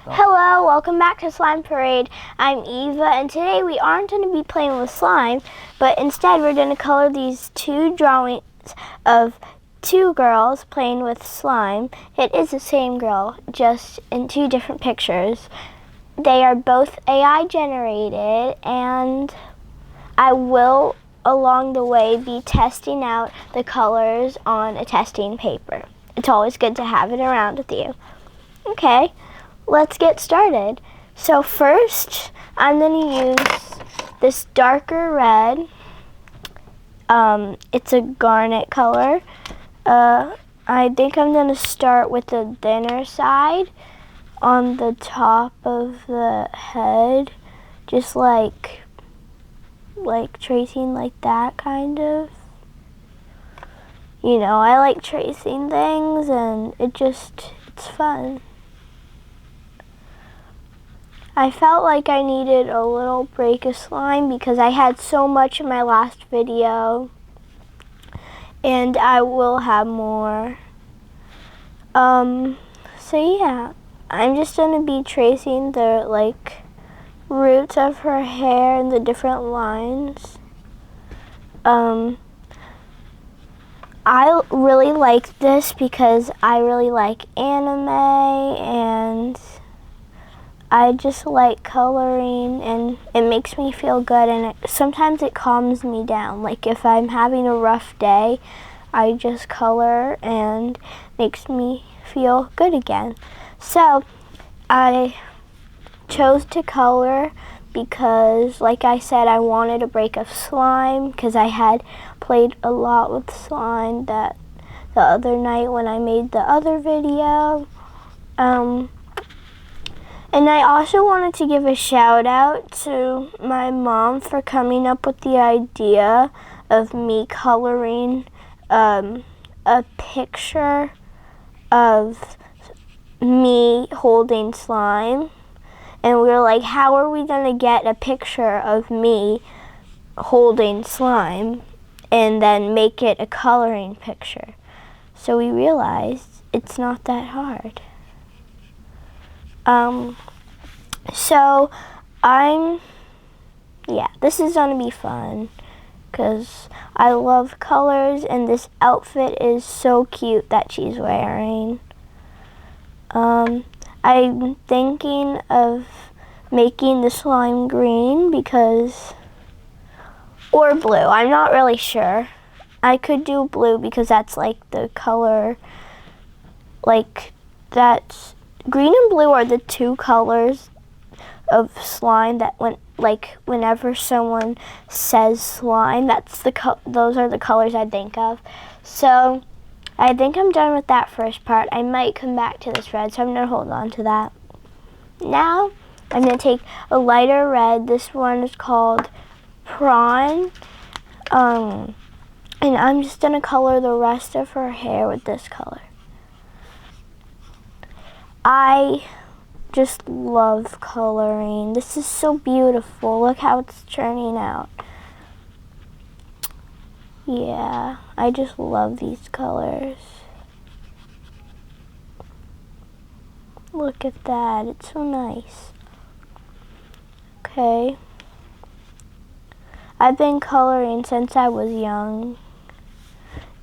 Hello, welcome back to Slime Parade. I'm Eva, and today we aren't going to be playing with slime, but instead we're going to color these two drawings of two girls playing with slime. It is the same girl, just in two different pictures. They are both AI generated, and I will, along the way, be testing out the colors on a testing paper. It's always good to have it around with you. Okay. Let's get started. So first, I'm going to use this darker red. It's a garnet color. I think I'm going to start with the thinner side on the top of the head, just like tracing like that, kind of. You know, I like tracing things, and it's fun. I felt like I needed a little break of slime because I had so much in my last video, and I will have more. So yeah, I'm just going to be tracing the roots of her hair and the different lines. I really like this because I really like anime, and I just like coloring, and it makes me feel good, and sometimes it calms me down. Like if I'm having a rough day, I just color and makes me feel good again. So I chose to color because, like I said, I wanted a break of slime because I had played a lot with slime the other night when I made the other video. And I also wanted to give a shout out to my mom for coming up with the idea of me coloring a picture of me holding slime. And we were like, how are we going to get a picture of me holding slime and then make it a coloring picture? So we realized it's not that hard. So this is going to be fun because I love colors, and this outfit is so cute that she's wearing. I'm thinking of making the slime green or blue. I'm not really sure. I could do blue because that's like the color, that's green and blue are the two colors of slime that whenever someone says slime, those are the colors I think of. So I think I'm done with that first part. I might come back to this red, so I'm gonna hold on to that. Now I'm gonna take a lighter red. This one is called Prawn. And I'm just gonna color the rest of her hair with this color. I just love coloring. This is so beautiful. Look how it's turning out. Yeah, I just love these colors. Look at that, it's so nice. Okay. I've been coloring since I was young,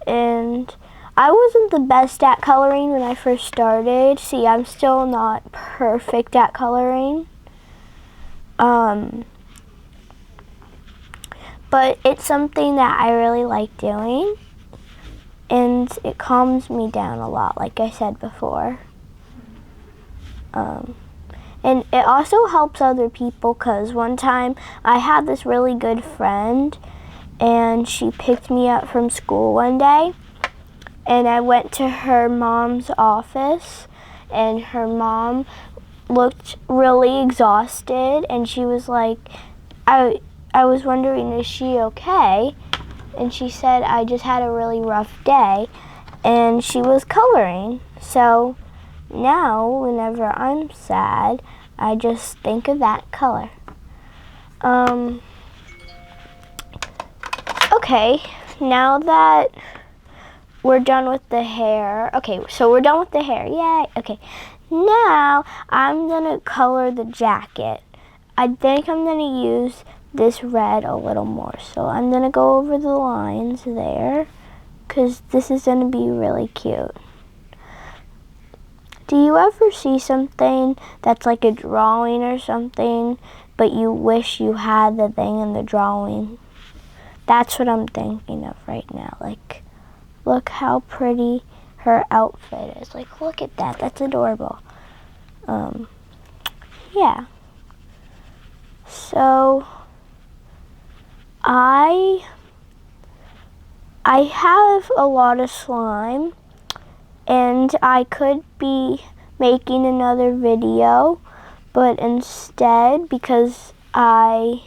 and I wasn't the best at coloring when I first started. See, I'm still not perfect at coloring. But it's something that I really like doing, and it calms me down a lot, like I said before. And it also helps other people, because one time I had this really good friend, and she picked me up from school one day, and I went to her mom's office, and her mom looked really exhausted, and she was like, I was wondering, is she okay? And she said, I just had a really rough day, and she was coloring. So now, whenever I'm sad, I just think of that color. Okay, now that we're done with the hair. Okay, so we're done with the hair. Yay. Okay, Now I'm gonna color the jacket. I think I'm gonna use this red a little more. So I'm gonna go over the lines there because this is gonna be really cute. Do you ever see something that's like a drawing or something, but you wish you had the thing in the drawing? That's what I'm thinking of right now. Like, look how pretty her outfit is. Like, look at that. That's adorable. Yeah. So, I have a lot of slime, and I could be making another video, but instead, because I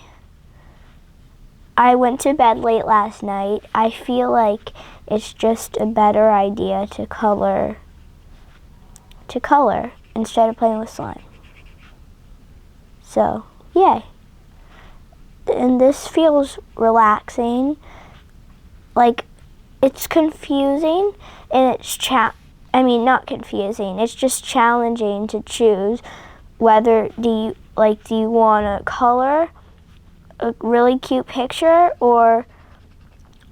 went to bed late last night, I feel like it's just a better idea to color instead of playing with slime. So, yay. And this feels relaxing. Like, it's confusing, and it's not confusing. It's just challenging to choose whether do you want to color a really cute picture or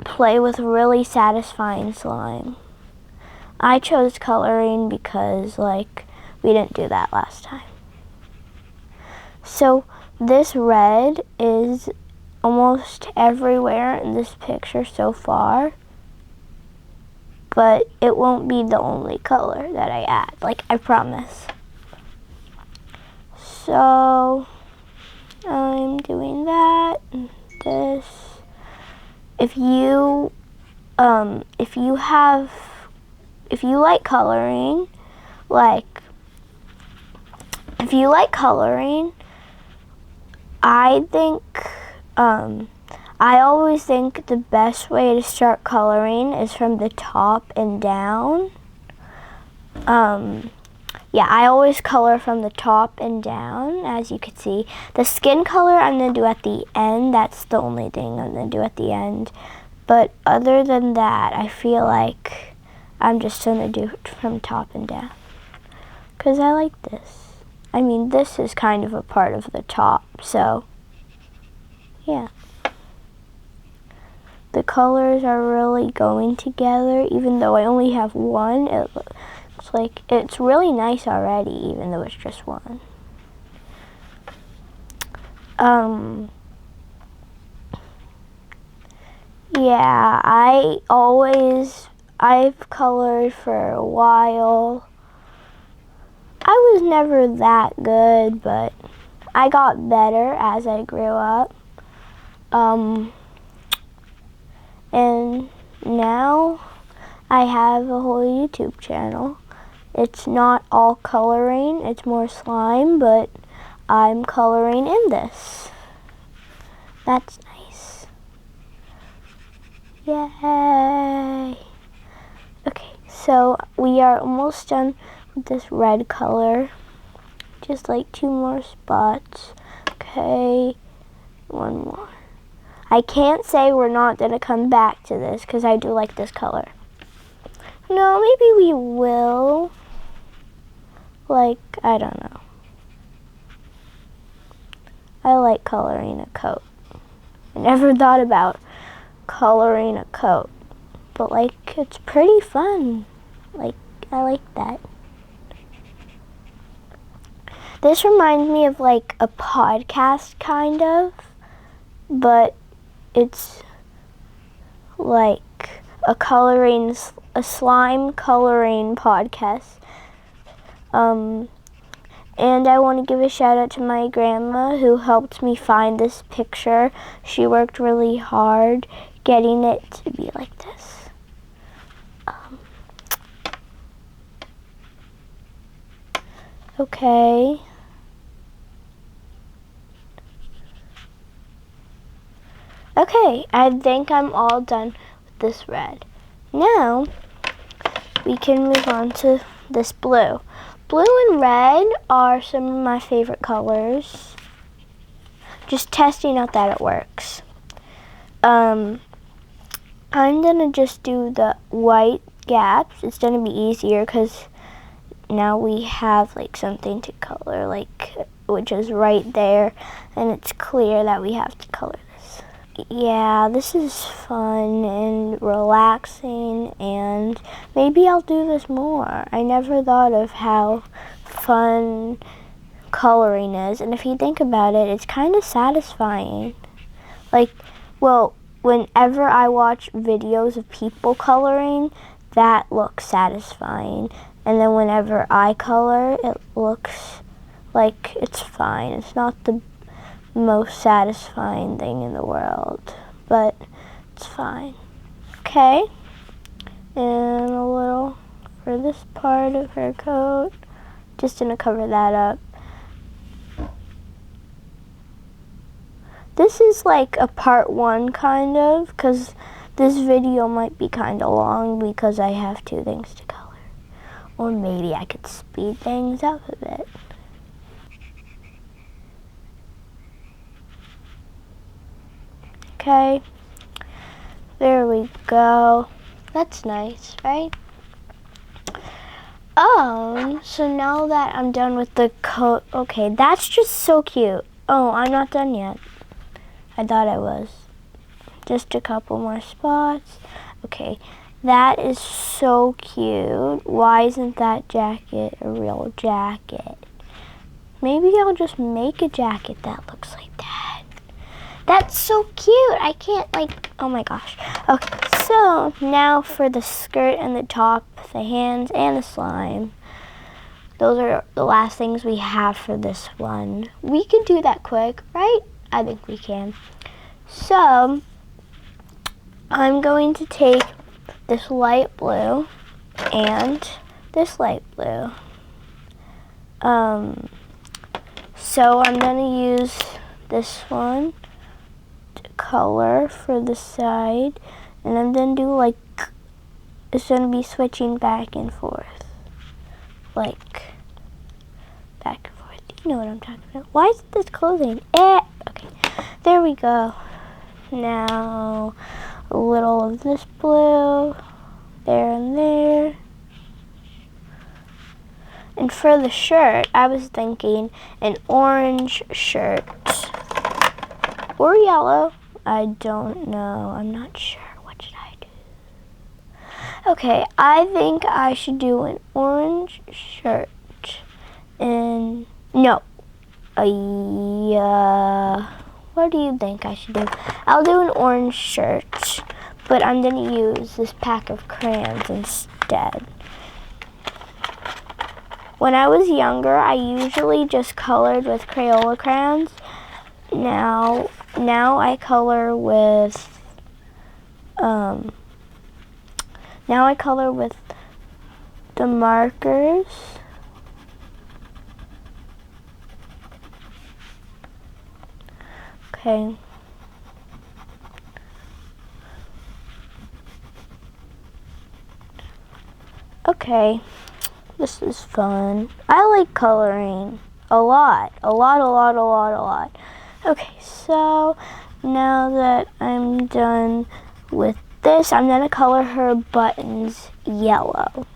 play with really satisfying slime. I chose coloring because we didn't do that last time. So this red is almost everywhere in this picture so far, but it won't be the only color that I add, I promise. So I'm doing that, this. If you like coloring, I think, I always think the best way to start coloring is from the top and down. Yeah, I always color from the top and down, as you can see. The skin color I'm going to do at the end. That's the only thing I'm going to do at the end. But other than that, I feel like I'm just going to do it from top and down, because I like this. I mean, this is kind of a part of the top, so yeah. The colors are really going together, even though I only have one. It's really nice already, even though it's just one. Yeah, I've colored for a while. I was never that good, but I got better as I grew up. And now I have a whole YouTube channel. It's not all coloring, it's more slime, but I'm coloring in this. That's nice. Yay! Okay, so we are almost done with this red color. Just 2 more spots. Okay, one more. I can't say we're not gonna come back to this because I do like this color. No, maybe we will. I don't know. I like coloring a coat. I never thought about coloring a coat, but it's pretty fun. I like that. This reminds me of a podcast kind of, but it's a slime coloring podcast. And I want to give a shout out to my grandma who helped me find this picture. She worked really hard getting it to be like this. Okay. Okay, I think I'm all done with this red. Now, we can move on to this blue. Blue and red are some of my favorite colors. Just testing out that it works. I'm gonna just do the white gaps. It's gonna be easier because now we have like something to color, like, which is right there, and it's clear that we have to color this. Yeah, this is fun and relaxing, and maybe I'll do this more. I never thought of how fun coloring is, and if you think about it, it's kind of satisfying. Like, well, whenever I watch videos of people coloring, that looks satisfying. And then whenever I color, it looks like it's fine. It's not the most satisfying thing in the world, but it's fine. Okay, and a little for this part of her coat. Just gonna cover that up. This is like a part 1 kind of, because this video might be kind of long because I have 2 things to color. Or maybe I could speed things up a bit. Okay, there we go. That's nice, right? So now that I'm done with the coat, okay, that's just so cute. Oh, I'm not done yet. I thought I was. Just a couple more spots. Okay, that is so cute. Why isn't that jacket a real jacket? Maybe I'll just make a jacket that looks like that. That's so cute. I can't oh my gosh. Okay, so now for the skirt and the top, the hands and the slime. Those are the last things we have for this one. We can do that quick, right? I think we can. So, I'm going to take this light blue and this light blue. So I'm gonna use this one to color for the side, and I'm gonna do it's gonna be switching back and forth. Back and forth. You know what I'm talking about. Why isn't this closing? Okay, there we go. Now, a little of this blue, there and there. And for the shirt, I was thinking an orange shirt. Or yellow. I don't know. I'm not sure. What should I do? Okay, I think I should do an orange shirt. And no. What do you think I should do? I'll do an orange shirt, but I'm going to use this pack of crayons instead. When I was younger, I usually just colored with Crayola crayons. Now I color with the markers. Okay. Okay. This is fun. I like coloring a lot. Okay, so now that I'm done with this, I'm gonna color her buttons yellow.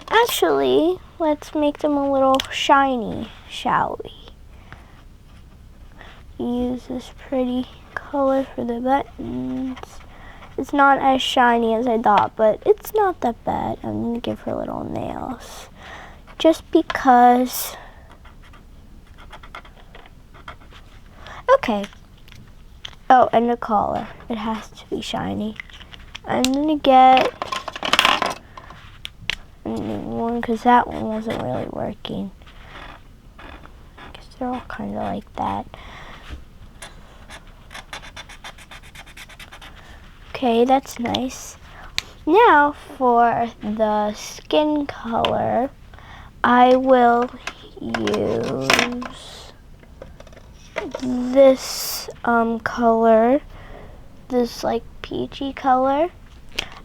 Actually, let's make them a little shiny, shall we? Use this pretty color for the buttons. It's not as shiny as I thought, but it's not that bad. I'm gonna give her little nails. Just because. Okay. Oh, and the collar. It has to be shiny. I'm gonna get a new one because that one wasn't really working. I guess they're all kind of like that. Okay, that's nice. Now for the skin color, I will use this color, this peachy color.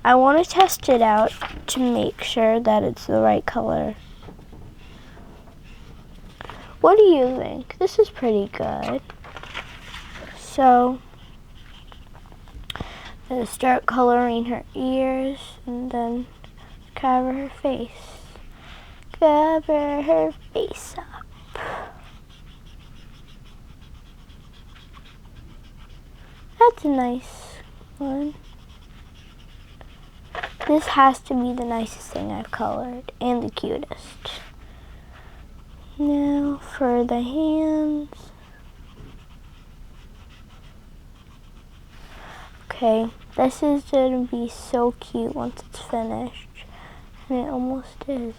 I want to test it out to make sure that it's the right color. What do you think? This is pretty good. So, I'm going to start coloring her ears and then cover her face. cover her face up. That's a nice one. This has to be the nicest thing I've colored and the cutest. Now for the hands. Okay, this is going to be so cute once it's finished. And it almost is.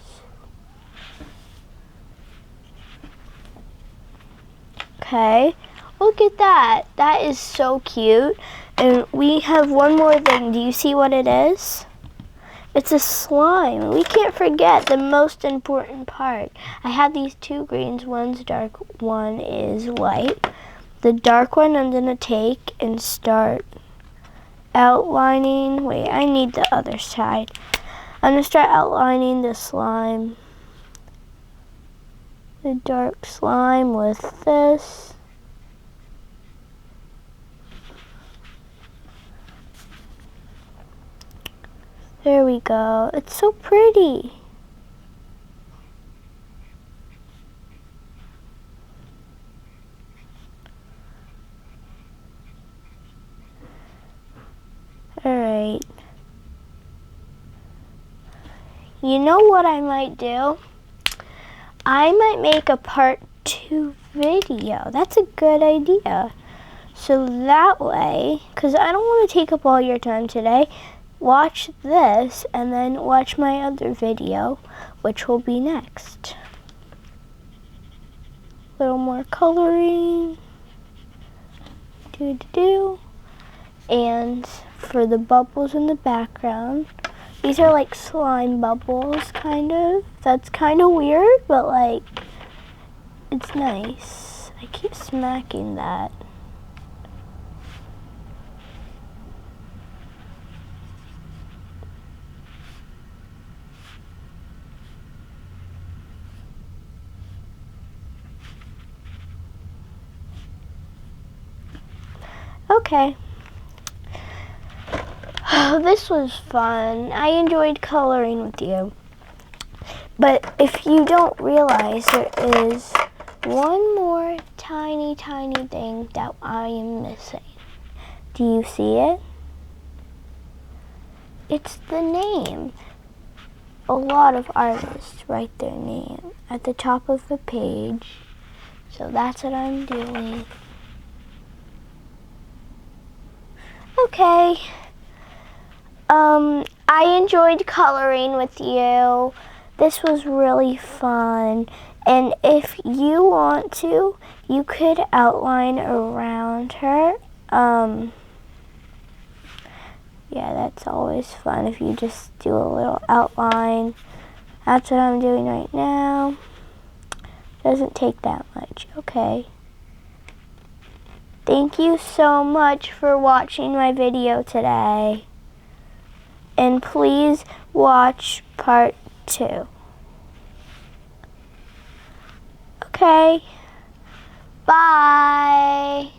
Okay, look at that. That is so cute. And we have one more thing. Do you see what it is? It's a slime. We can't forget the most important part. I have these two greens. One's dark, one is light. The dark one I'm going to take and start outlining. Wait, I need the other side. I'm going to start outlining the slime. The dark slime with this. There we go. It's so pretty. Alright. You know what I might do? I might make a part 2 video. That's a good idea. So that way, because I don't want to take up all your time today, watch this and then watch my other video, which will be next. A little more coloring. And for the bubbles in the background, these are like slime bubbles, kind of. That's kind of weird, but like, it's nice. I keep smacking that. Okay. Oh, this was fun. I enjoyed coloring with you. But if you don't realize, there is one more tiny thing that I am missing. Do you see it? It's the name. A lot of artists write their name at the top of the page. So that's what I'm doing. Okay. I enjoyed coloring with you. This was really fun. And if you want to, you could outline around her. Yeah, that's always fun if you just do a little outline. That's what I'm doing right now. Doesn't take that much. Okay. Thank you so much for watching my video today. And please watch part 2. Okay. Bye.